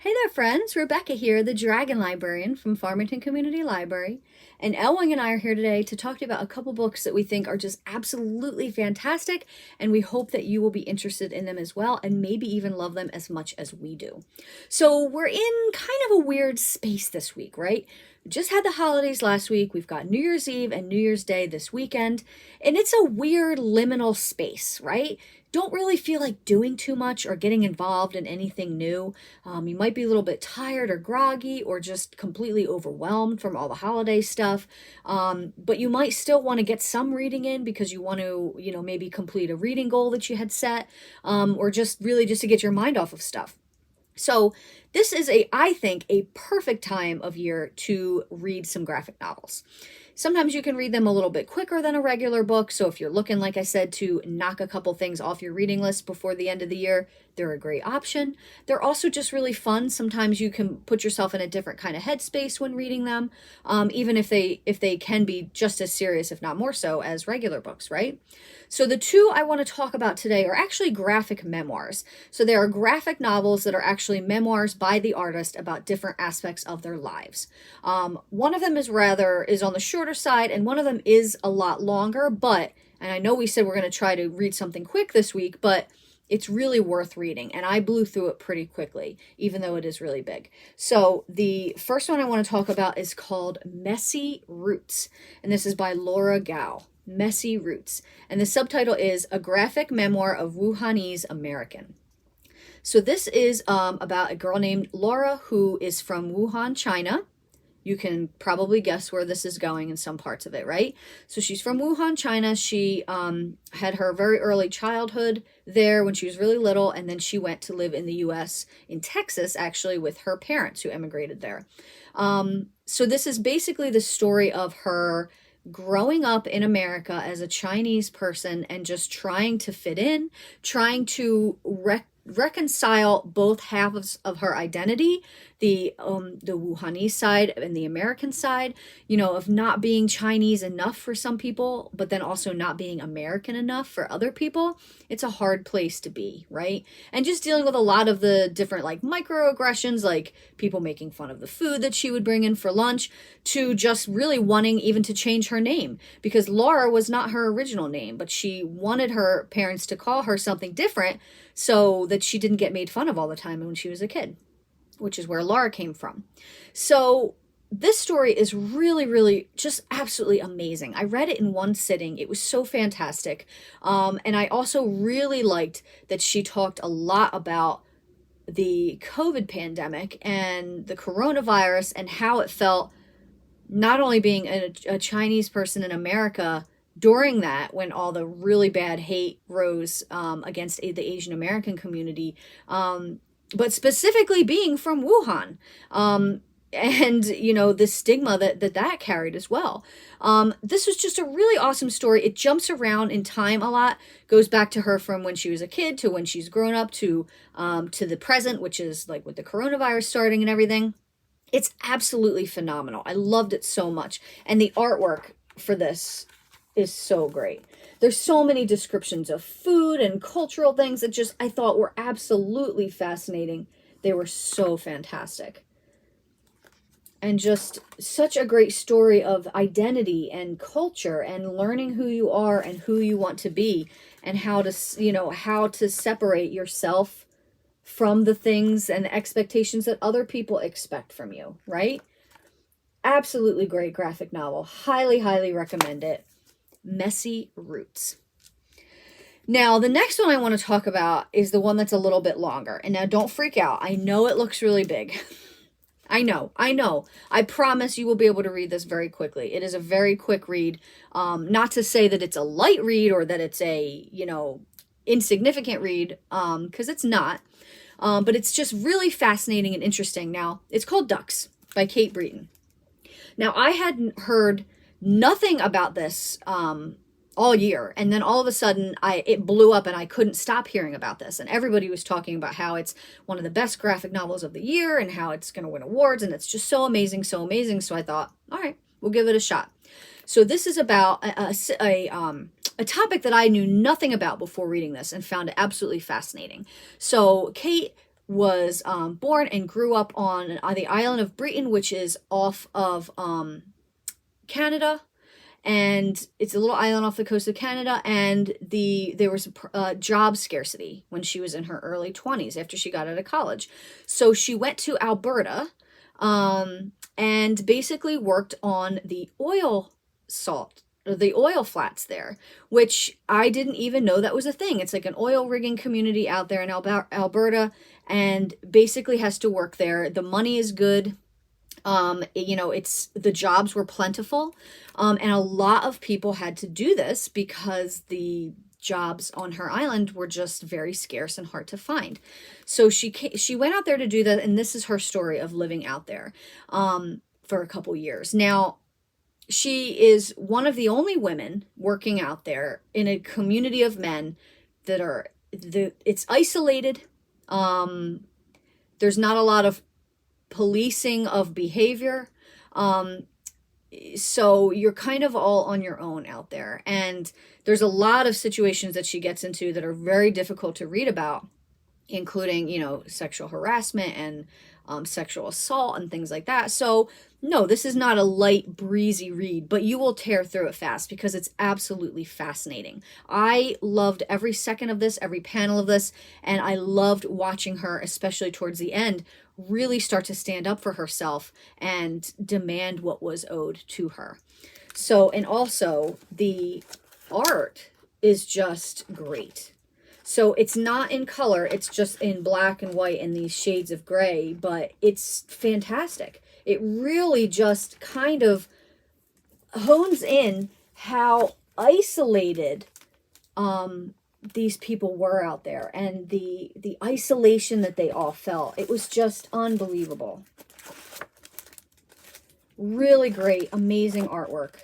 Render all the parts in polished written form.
Hey there, friends. Rebecca here, the Dragon Librarian from Farmington Community Library. And Elwing and I are here today to talk to you about a couple books that we think are just absolutely fantastic, and we hope that you will be interested in them as well, and maybe even love them as much as we do. So we're in kind of a weird space this week, right? We just had the holidays last week. We've got New Year's Eve and New Year's Day this weekend, and it's a weird liminal space, right? Don't really feel like doing too much or getting involved in anything new. You might be a little bit tired or groggy or just completely overwhelmed from all the holiday stuff. But you might still want to get some reading in because you want to, maybe complete a reading goal that you had set, or just really just to get your mind off of stuff. So this is I think, a perfect time of year to read some graphic novels. Sometimes you can read them a little bit quicker than a regular book. So if you're looking, like I said, to knock a couple things off your reading list before the end of the year, they're a great option. They're also just really fun. Sometimes you can put yourself in a different kind of headspace when reading them, even if they can be just as serious, if not more so, as regular books, right? So the two I want to talk about today are actually graphic memoirs. So there are graphic novels that are actually memoirs by the artist about different aspects of their lives. One of them is on the shorter side, and one of them is a lot longer, and I know we said we're going to try to read something quick this week, but it's really worth reading, and I blew through it pretty quickly, even though it is really big. So the first one I want to talk about is called Messy Roots, and this is by Laura Gao. Messy Roots. And the subtitle is A Graphic Memoir of Wuhanese American. So this is about a girl named Laura who is from Wuhan, China. You can probably guess where this is going in some parts of it, right? So she's from Wuhan, China. She had her very early childhood there when she was really little, and then she went to live in the U.S., in Texas, actually, with her parents who emigrated there. So this is basically the story of her growing up in America as a Chinese person and just trying to fit in, trying to reconcile both halves of her identity, the Wuhanese side and the American side, of not being Chinese enough for some people, but then also not being American enough for other people. It's a hard place to be, right? And just dealing with a lot of the different microaggressions, like people making fun of the food that she would bring in for lunch, to just really wanting even to change her name, because Laura was not her original name, but she wanted her parents to call her something different so that she didn't get made fun of all the time when she was a kid, which is where Laura came from. So this story is really, really just absolutely amazing. I read it in one sitting. It was so fantastic. And I also really liked that she talked a lot about the COVID pandemic and the coronavirus and how it felt, not only being a Chinese person in America during that, when all the really bad hate rose against the Asian American community, but specifically being from Wuhan, and the stigma that carried as well. This was just a really awesome story. It jumps around in time a lot, goes back to her from when she was a kid to when she's grown up to the present, which is like with the coronavirus starting and everything. It's absolutely phenomenal. I loved it so much, and the artwork for this is so great. There's so many descriptions of food and cultural things that I thought were absolutely fascinating. They were so fantastic. And just such a great story of identity and culture and learning who you are and who you want to be, and how to separate yourself from the things and the expectations that other people expect from you, right? Absolutely great graphic novel. Highly, highly recommend it. Messy Roots. Now, the next one I want to talk about is the one that's a little bit longer. And now don't freak out. I know it looks really big. I know. I promise you will be able to read this very quickly. It is a very quick read. Not to say that it's a light read or that it's a, insignificant read, because it's not. But it's just really fascinating and interesting. Now, it's called Ducks by Kate Beaton. Now, I hadn't heard nothing about this all year, and then all of a sudden it blew up and I couldn't stop hearing about this, and everybody was talking about how it's one of the best graphic novels of the year and how it's going to win awards, and it's just so amazing. So I thought, all right, we'll give it a shot. So this is about a topic that I knew nothing about before reading this and found it absolutely fascinating. So Kate was born and grew up on the island of Beaton, which is off of Canada, and it's a little island off the coast of Canada. And there was a job scarcity when she was in her early 20s after she got out of college. So she went to Alberta and basically worked on the oil flats there, which I didn't even know that was a thing. It's like an oil rigging community out there in Alberta, and basically has to work there. The money is good. It's the jobs were plentiful, and a lot of people had to do this because the jobs on her island were just very scarce and hard to find. So she went out there to do that, and this is her story of living out there for a couple years. Now, she is one of the only women working out there in a community of men that it's isolated. There's not a lot of policing of behavior. So you're kind of all on your own out there. And there's a lot of situations that she gets into that are very difficult to read about, including, sexual harassment and sexual assault and things like that. So no, this is not a light, breezy read, but you will tear through it fast because it's absolutely fascinating. I loved every second of this, every panel of this, and I loved watching her, especially towards the end, really start to stand up for herself and demand what was owed to her. So, and also the art is just great. So it's not in color, it's just in black and white and these shades of gray, but it's fantastic. It really just kind of hones in how isolated these people were out there, and the isolation that they all felt. It was just unbelievable. Really great, amazing artwork.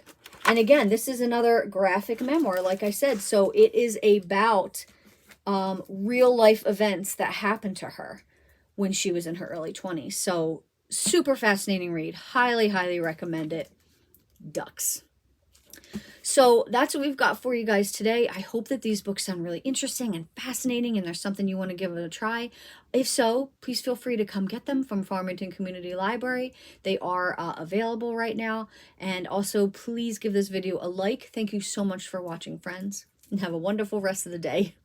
And again, this is another graphic memoir, like I said. So it is about real life events that happened to her when she was in her early 20s. So super fascinating read. Highly, highly recommend it. Ducks. So that's what we've got for you guys today. I hope that these books sound really interesting and fascinating, and there's something you want to give it a try. If so, please feel free to come get them from Farmington Community Library. They are available right now. And also, please give this video a like. Thank you so much for watching, friends, and have a wonderful rest of the day.